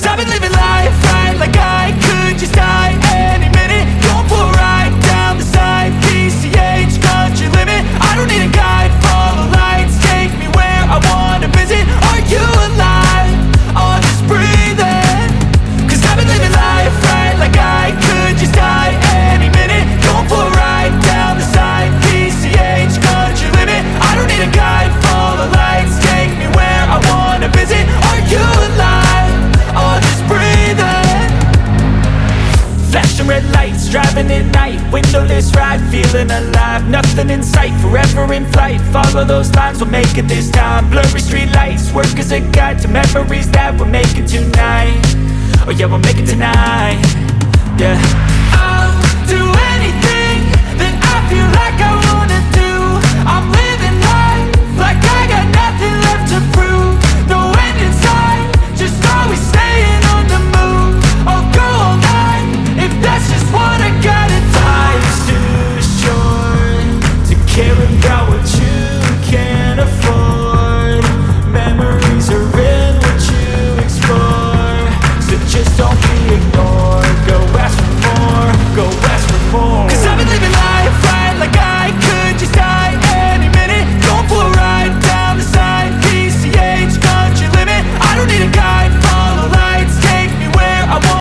Cause I've been living life right like I could just die any minute. Going for a ride down the side, PCH, country limit. I don't need a guide, follow lights, take me where I wanna visit. Are you alive? Or just breathing? Cause I've been living life right like I could just die any minute. Going for a ride down the side, PCH, country limit. I don't need a guide, follow lights, take me where I wanna visit. Are you alive? Or just breathing? Flashing red lights, driving at night, windowless ride, feeling alive. Nothing in sight, forever in flight. Follow those lines, we'll make it this time. Blurry street lights, work as a guide to memories that we're making tonight. Oh yeah, we'll make it tonight. Yeah, I'll do anything that I feel like